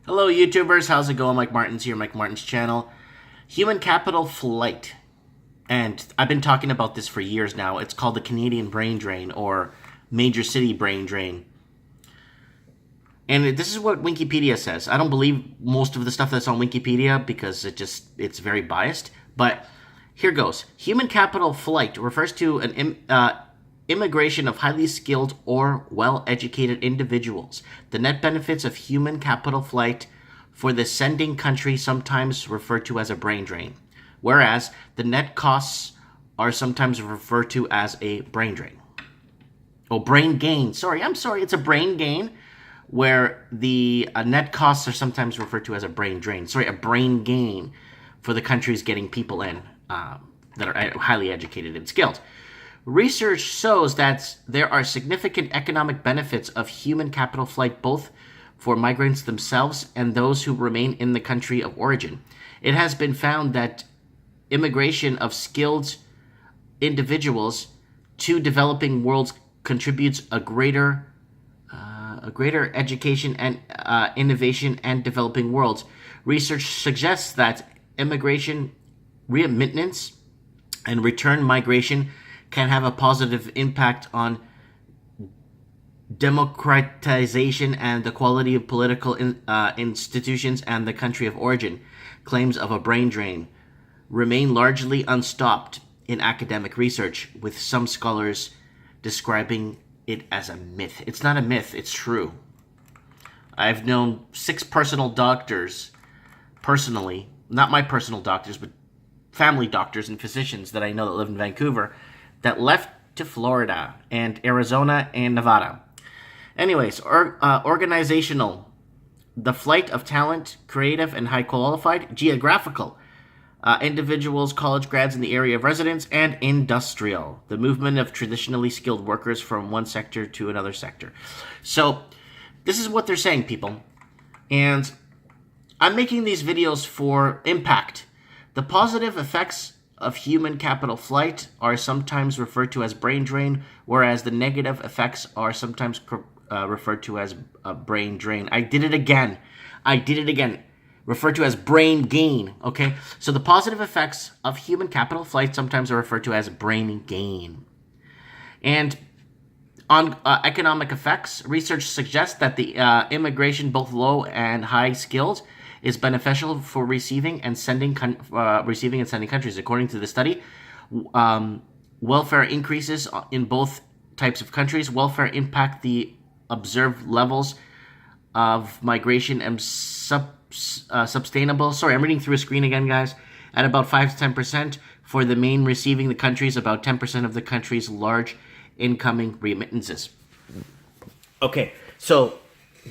Hello YouTubers, how's it going? Mike Martin's here, Mike Martin's channel. Human capital flight. And I've been talking about this for years now. It's called the Canadian brain drain or major city brain drain. And this is what Wikipedia says. I don't believe most of the stuff that's on Wikipedia because it's very biased. But here goes. Human capital flight refers to an immigration of highly skilled or well-educated individuals. The net benefits of human capital flight for the sending country sometimes referred to as a brain drain, whereas the net costs are sometimes referred to as a brain drain. Oh, brain gain. I'm sorry. It's a brain gain, where the net costs are sometimes referred to as a brain drain. A brain gain for the countries getting people in that are highly educated and skilled. Research shows that there are significant economic benefits of human capital flight both for migrants themselves and those who remain in the country of origin. It has been found that immigration of skilled individuals to developing worlds contributes a greater education and innovation and developing worlds. Research suggests that immigration, remittance, and return migration can have a positive impact on democratization and the quality of political institutions and the country of origin. Claims of a brain drain remain largely unstopped in academic research, with some scholars describing it as a myth. It's not a myth, it's true. I've known 6 personal doctors, personally, not my personal doctors, but family doctors and physicians that I know that live in Vancouver, that left to Florida and Arizona and Nevada. Anyways, organizational. The flight of talent, creative and high qualified. Geographical. Individuals, college grads in the area of residence. And industrial. The movement of traditionally skilled workers from one sector to another sector. So, this is what they're saying, people. And I'm making these videos for impact. The positive effects of human capital flight are sometimes referred to as brain drain, whereas the negative effects are sometimes referred to as a brain drain. I did it again. Referred to as brain gain, okay? So the positive effects of human capital flight sometimes are referred to as brain gain. And on economic effects, research suggests that the immigration, both low and high skilled, is beneficial for receiving and sending countries. According to the study, welfare increases in both types of countries. Welfare impact the observed levels of migration and sustainable. Sorry, I'm reading through a screen again, guys. At about 5 to 10% for the main receiving the countries, about 10% of the country's large incoming remittances. Okay, so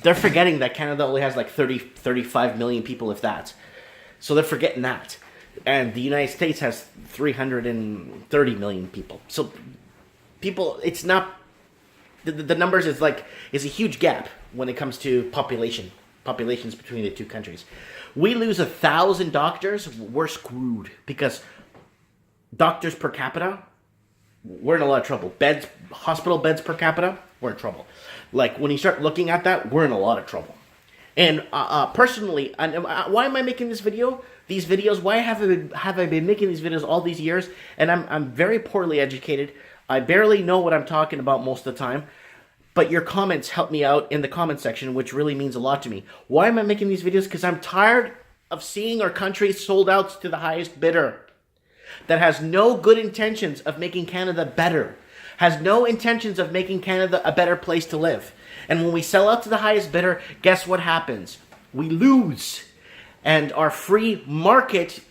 they're forgetting that Canada only has like 35 million people, if that. So they're forgetting that. And the United States has 330 million people. So people, it's not, the numbers is a huge gap when it comes to populations between the two countries. We lose 1,000 doctors, we're screwed. Because doctors per capita, we're in a lot of trouble. Hospital beds per capita, we're in trouble. Like, when you start looking at that, we're in a lot of trouble. And personally, why am I making these videos? Why have I been making these videos all these years? And I'm very poorly educated. I barely know what I'm talking about most of the time. But your comments help me out in the comment section, which really means a lot to me. Why am I making these videos? Because I'm tired of seeing our country sold out to the highest bidder that has no good intentions of making Canada better. Has no intentions of making Canada a better place to live. And when we sell out to the highest bidder, guess what happens? We lose. And our free market,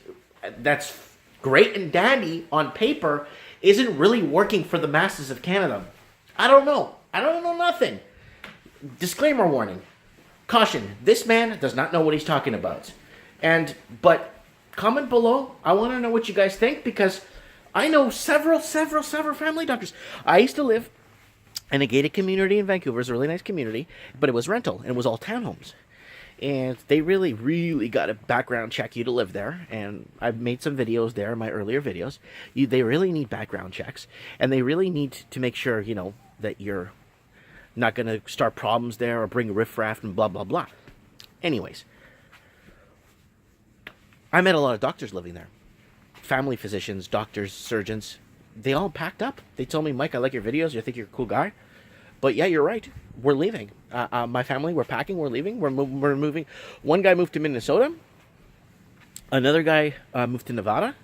that's great and dandy on paper, isn't really working for the masses of Canada. I don't know. I don't know nothing. Disclaimer warning. Caution, this man does not know what he's talking about. But comment below. I want to know what you guys think, because I know several family doctors. I used to live in a gated community in Vancouver. It's a really nice community, but it was rental, and it was all townhomes. And they really got to background check you to live there. And I've made some videos there in my earlier videos. They really need background checks, and they really need to make sure, that you're not going to start problems there or bring riffraff and blah, blah, blah. Anyways, I met a lot of doctors living there. Family physicians, doctors, surgeons. They all packed up. They told me, Mike, I like your videos. I think you're a cool guy. But yeah, you're right. We're leaving. My family, we're packing. We're leaving. We're moving. One guy moved to Minnesota. Another guy moved to Nevada.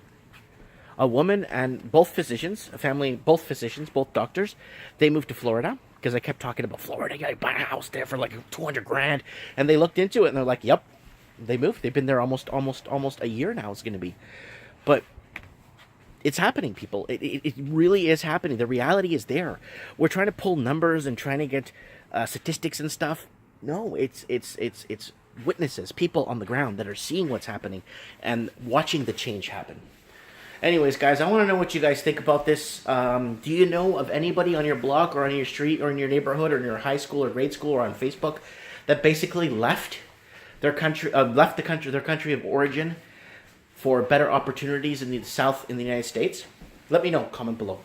A woman and both physicians, a family, both physicians, both doctors, they moved to Florida because I kept talking about Florida. You gotta buy a house there for like 200 grand. And they looked into it and they're like, yep, they moved. They've been there almost a year now. It's going to be. But it's happening, people. It really is happening. The reality is there. We're trying to pull numbers and trying to get statistics and stuff. No, it's witnesses, people on the ground that are seeing what's happening and watching the change happen. Anyways, guys, I want to know what you guys think about this. Do you know of anybody on your block or on your street or in your neighborhood or in your high school or grade school or on Facebook that basically left their country, their country of origin for better opportunities in the South in the United States? Let me know. Comment below.